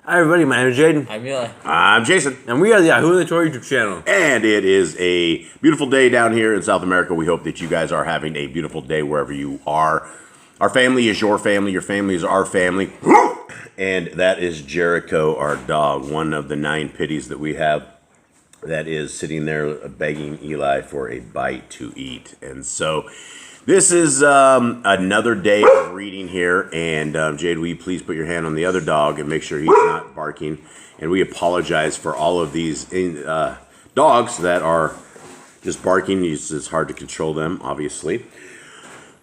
Hi everybody, my name is Jaden. I'm Eli. I'm Jason. And we are the Yahoo the Torah YouTube channel. And it is a beautiful day down here in South America. We hope that you guys are having a beautiful day wherever you are. Our family is your family is our family. And that is Jericho, our dog, one of the 9 pitties that we have that is sitting there begging Eli for a bite to eat. And so this is another day of reading here, and Jade, will you please put your hand on the other dog and make sure he's not barking? And we apologize for all of these dogs that are just barking. It's hard to control them, obviously.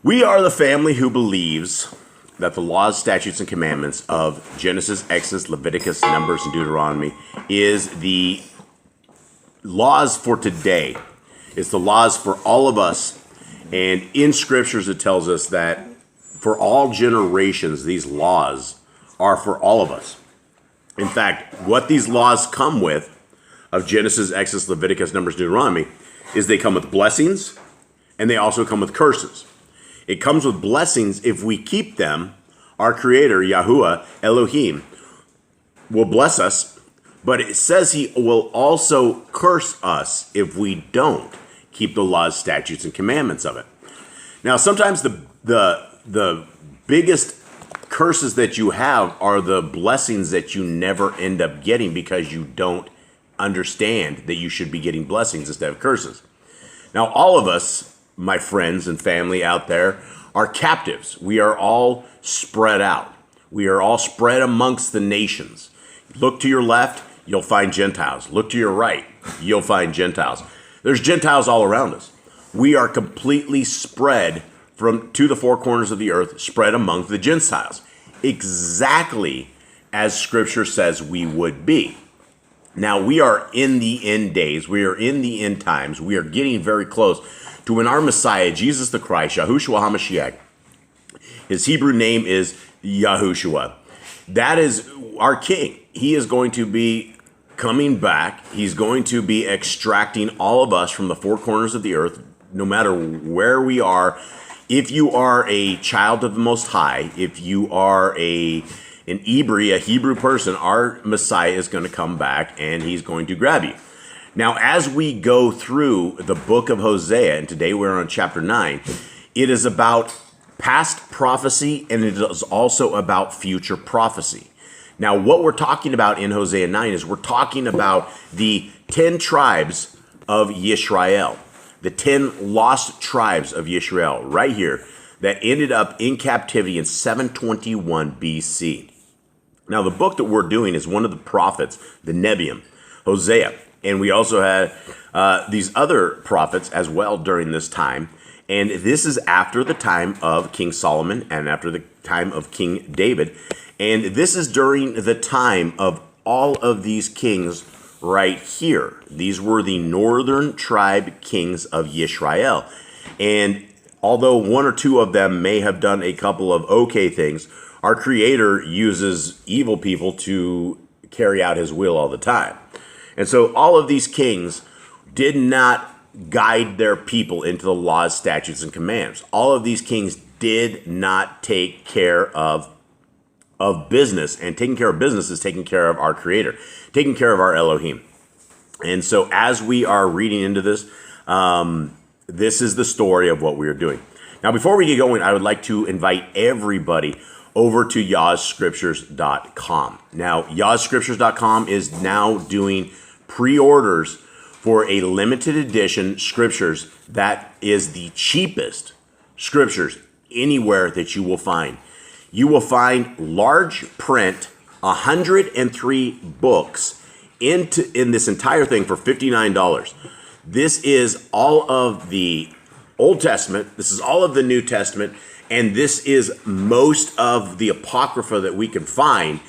We are the family who believes that the laws, statutes, and commandments of Genesis, Exodus, Leviticus, Numbers, and Deuteronomy is the laws for today. It's the laws for all of us. And in scriptures, it tells us that for all generations, these laws are for all of us. In fact, what these laws come with of Genesis, Exodus, Leviticus, Numbers, Deuteronomy is they come with blessings and they also come with curses. It comes with blessings if we keep them. Our Creator, Yahuwah, Elohim, will bless us, but it says He will also curse us if we don't keep the laws, statutes, and commandments of it. Now, sometimes the biggest curses that you have are the blessings that you never end up getting because you don't understand that you should be getting blessings instead of curses. Now, all of us, my friends and family out there, are captives. We are all spread out. We are all spread amongst the nations. Look to your left, you'll find Gentiles. Look to your right, you'll find Gentiles. There's Gentiles all around us. We are completely spread to the 4 corners of the earth, spread among the Gentiles, exactly as Scripture says we would be. Now, we are in the end days. We are in the end times. We are getting very close to when our Messiah, Jesus the Christ, Yahushua HaMashiach, his Hebrew name is Yahushua. That is our King. He is going to be coming back. He's going to be extracting all of us from the 4 corners of the earth, no matter where we are. If you are a child of the Most High, if you are an Ibri, a Hebrew person, our Messiah is going to come back and he's going to grab you. Now, as we go through the book of Hosea, and today we're on chapter 9, it is about past prophecy and it is also about future prophecy. Now, what we're talking about in Hosea 9 is we're talking about the 10 tribes of Yisrael, the 10 lost tribes of Yisrael right here that ended up in captivity in 721 BC. Now, the book that we're doing is one of the prophets, the Nebiim, Hosea. And we also had these other prophets as well during this time. And this is after the time of King Solomon and after the time of King David. And this is during the time of all of these kings right here. These were the northern tribe kings of Yisrael. And although 1 or 2 of them may have done a couple of okay things, our Creator uses evil people to carry out His will all the time. And so all of these kings did not guide their people into the laws, statutes, and commands. All of these kings did not take care of business, and taking care of business is taking care of our Creator, taking care of our Elohim. And so as we are reading into this, this is the story of what we are doing. Now, before we get going, I would like to invite everybody over to YahScriptures.com. Now, YahScriptures.com is now doing pre-orders for a limited edition scriptures that is the cheapest scriptures anywhere that you will find. You will find large print, 103 books in this entire thing for $59. This is all of the Old Testament. This is all of the New Testament. And this is most of the Apocrypha that we can find.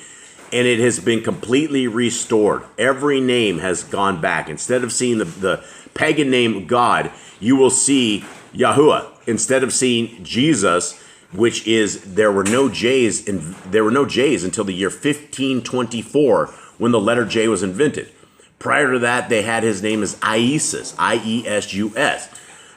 And it has been completely restored. Every name has gone back. Instead of seeing the pagan name God, you will see Yahuwah. Instead of seeing Jesus, which is there were no J's until the year 1524 when the letter J was invented. Prior to that, they had his name as Iesus, I-E-S-U-S.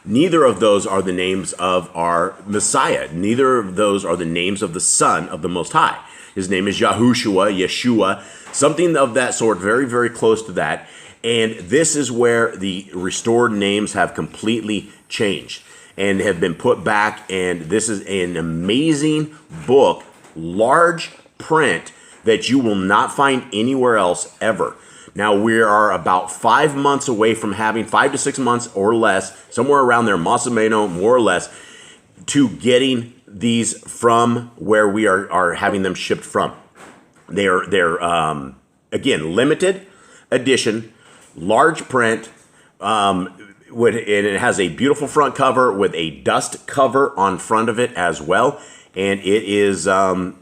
Neither of those are the names of our Messiah. Neither of those are the names of the Son of the Most High. His name is Yahushua, Yeshua, something of that sort, very, very close to that. And this is where the restored names have completely changed and have been put back. And this is an amazing book, large print that you will not find anywhere else ever. Now we are about 5 months away from having 5 to 6 months or less, somewhere around there, más o menos, more or less, to getting these from where we are having them shipped from. They're again, limited edition, large print, and it has a beautiful front cover with a dust cover on front of it as well. And it is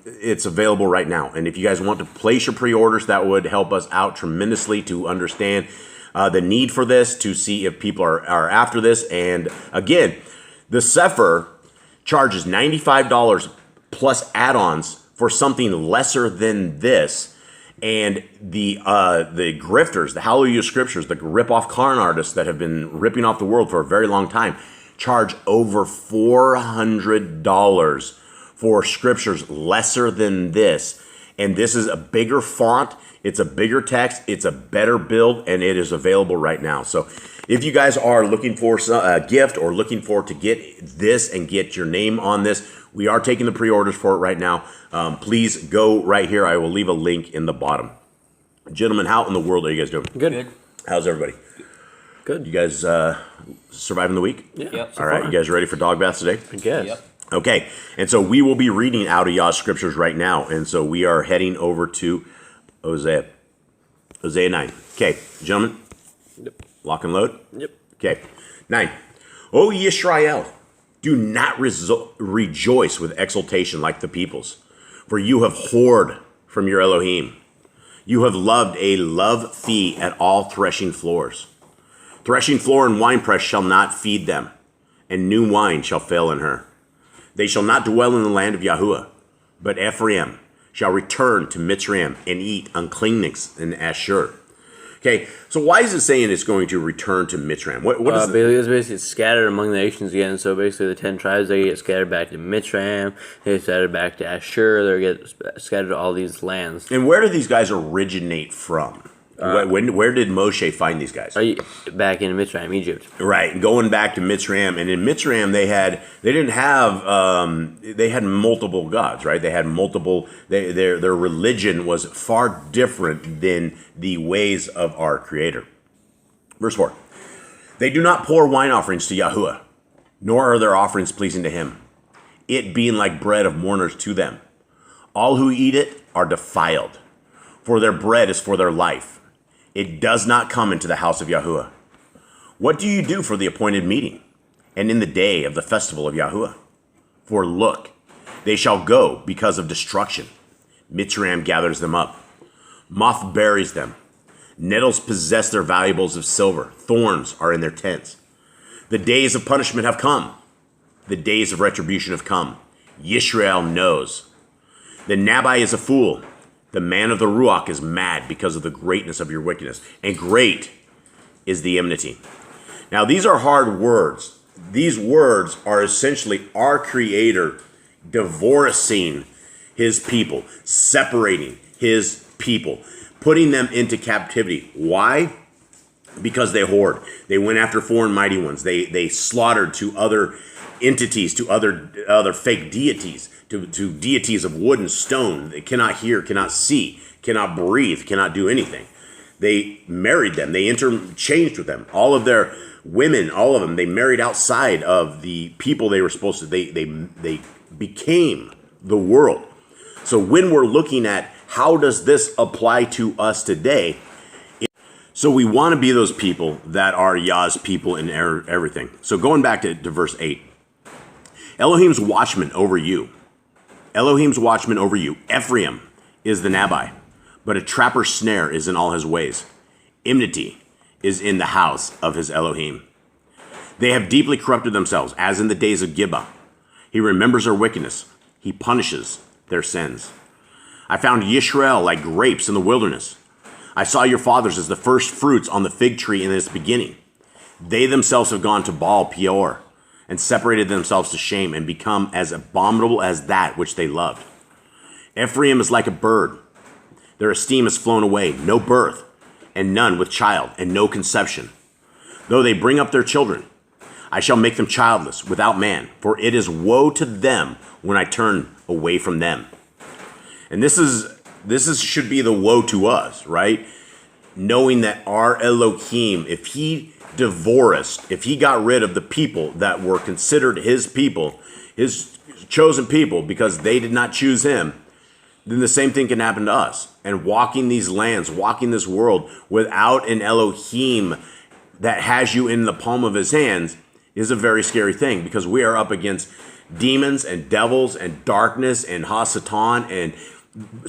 it's available right now. And if you guys want to place your pre-orders, that would help us out tremendously to understand the need for this, to see if people are after this. And again, the Sefer charges $95 plus add-ons for something lesser than this. And the grifters, the Hallelujah Scriptures, the rip-off con artists that have been ripping off the world for a very long time, charge over $400 for scriptures lesser than this. And this is a bigger font, it's a bigger text, it's a better build, and it is available right now. So if you guys are looking for a gift or looking for to get this and get your name on this, we are taking the pre-orders for it right now. Please go right here. I will leave a link in the bottom. Gentlemen, how in the world are you guys doing? Good. How's everybody? Good. You guys surviving the week? Yeah. Yep. All right, you guys ready for dog baths today? I guess. Yep. Okay, and so we will be reading out of Yah Scriptures right now, and so we are heading over to Hosea 9. Okay, gentlemen, Yep. lock and load. Yep. Okay, 9. O Yisrael, do not rejoice with exultation like the peoples, for you have whored from your Elohim. You have loved a love fee at all threshing floors. Threshing floor and winepress shall not feed them, and new wine shall fail in her. They shall not dwell in the land of Yahuwah, but Ephraim shall return to Mitzrayim and eat uncleanness in Ashur. Okay, so why is it saying it's going to return to Mitzrayim? What is It's basically scattered among the nations again. So basically, the 10 tribes, they get scattered back to Mitzrayim, they get scattered back to Ashur, they get scattered to all these lands. And where do these guys originate from? Where did Moshe find these guys? Back in Mitzrayim, Egypt. Right, going back to Mitzrayim, and in Mitzrayim they had multiple gods, right? They had multiple. Their religion was far different than the ways of our Creator. Verse 4: They do not pour wine offerings to Yahuwah, nor are their offerings pleasing to Him, it being like bread of mourners to them. All who eat it are defiled, for their bread is for their life. It does not come into the house of Yahuwah. What do you do for the appointed meeting, and in the day of the festival of Yahuwah? For look, they shall go because of destruction. Mitzrayim gathers them up. Moth buries them. Nettles possess their valuables of silver. Thorns are in their tents. The days of punishment have come. The days of retribution have come. Yisrael knows. The Nabai is a fool. The man of the Ruach is mad because of the greatness of your wickedness. And great is the enmity. Now, these are hard words. These words are essentially our Creator divorcing His people, separating His people, putting them into captivity. Why? Because they whored. They went after foreign mighty ones. They slaughtered to other entities, to other fake deities, to deities of wood and stone. They cannot hear, cannot see, cannot breathe, cannot do anything. They married them. They interchanged with them. All of their women, all of them, they married outside of the people they were supposed to. They became the world. So when we're looking at how does this apply to us today, so we want to be those people that are Yah's people in everything. So going back to verse 8. Elohim's watchman over you. Elohim's watchman over you. Ephraim is the Nabai, but a trapper's snare is in all his ways. Enmity is in the house of his Elohim. They have deeply corrupted themselves, as in the days of Gibeah. He remembers their wickedness. He punishes their sins. I found Yisrael like grapes in the wilderness. I saw your fathers as the first fruits on the fig tree in its beginning. They themselves have gone to Baal Peor and separated themselves to shame and become as abominable as that which they loved. Ephraim is like a bird. Their esteem has flown away, no birth, and none with child, and no conception. Though they bring up their children, I shall make them childless, without man, for it is woe to them when I turn away from them. And this should be the woe to us, right? Knowing that our Elohim, if he divorced, if he got rid of the people that were considered his people, his chosen people, because they did not choose him, then the same thing can happen to us. And walking these lands, walking this world without an Elohim that has you in the palm of his hands is a very scary thing, because we are up against demons and devils and darkness and Hasatan, and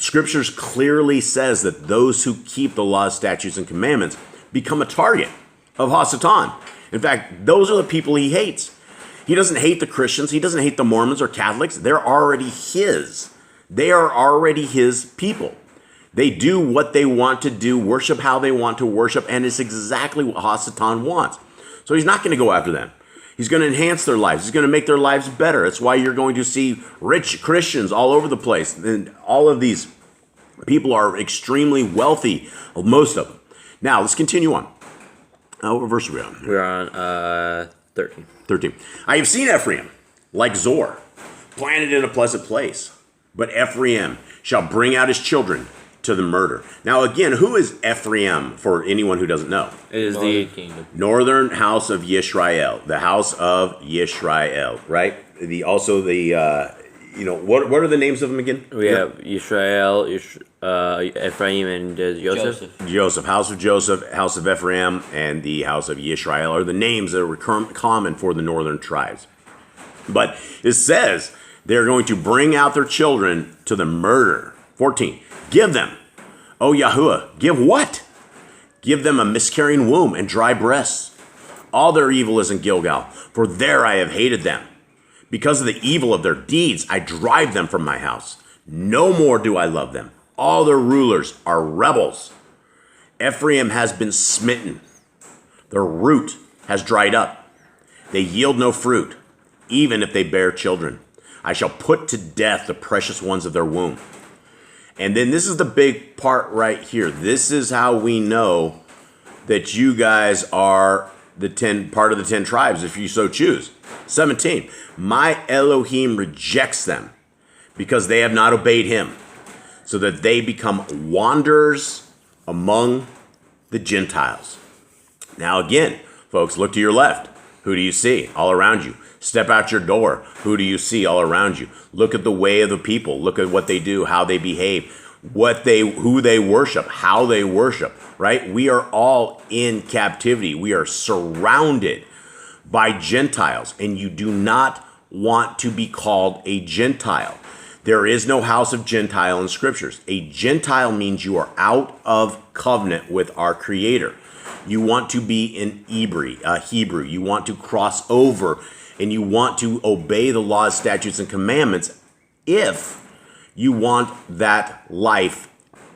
Scriptures clearly says that those who keep the laws, statutes, and commandments become a target of Hasatan. In fact, those are the people he hates. He doesn't hate the Christians. He doesn't hate the Mormons or Catholics. They're already his. They are already his people. They do what they want to do, worship how they want to worship, and it's exactly what Hasatan wants. So he's not going to go after them. He's going to enhance their lives. He's going to make their lives better. That's why you're going to see rich Christians all over the place. And all of these people are extremely wealthy, most of them. Now, let's continue on. What verse are we on? We're on 13. 13. I have seen Ephraim like Zor, planted in a pleasant place. But Ephraim shall bring out his children to the murder. Now, again, who is Ephraim for anyone who doesn't know? It is the kingdom. Northern house of Yisrael, the house of Yisrael, right? What are the names of them again? We have Yisrael, Ephraim, and Joseph, house of Joseph, house of Ephraim, and the house of Yisrael are the names that are common for the northern tribes. But it says they're going to bring out their children to the murder. 14. Give them, O Yahuwah, give what? Give them a miscarrying womb and dry breasts. All their evil is in Gilgal, for there I have hated them. Because of the evil of their deeds, I drive them from my house. No more do I love them. All their rulers are rebels. Ephraim has been smitten. Their root has dried up. They yield no fruit, even if they bear children. I shall put to death the precious ones of their womb. And then this is the big part right here. This is how we know that you guys are part of the 10 tribes, if you so choose. 17. My Elohim rejects them because they have not obeyed him, so that they become wanderers among the Gentiles. Now again, folks, look to your left. Who do you see all around you? Step out your door. Who do you see all around you? Look at the way of the people. Look at what they do, how they behave, who they worship, how they worship, right? We are all in captivity. We are surrounded by Gentiles, and you do not want to be called a Gentile. There is no house of Gentile in Scriptures. A Gentile means you are out of covenant with our Creator. You want to be in Hebrew. You want to cross over, and you want to obey the laws, statutes, and commandments if you want that life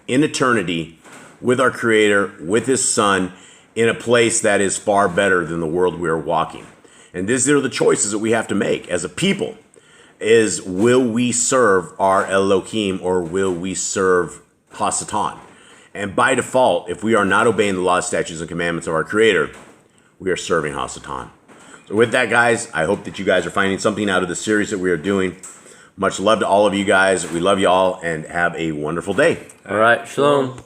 in eternity with our Creator, with His Son, in a place that is far better than the world we are walking. And these are the choices that we have to make as a people. Is will we serve our Elohim or will we serve Hasatan? And by default, if we are not obeying the laws, statutes, and commandments of our Creator, we are serving Hasatan. So with that, guys, I hope that you guys are finding something out of the series that we are doing. Much love to all of you guys. We love you all, and have a wonderful day. All right. Shalom.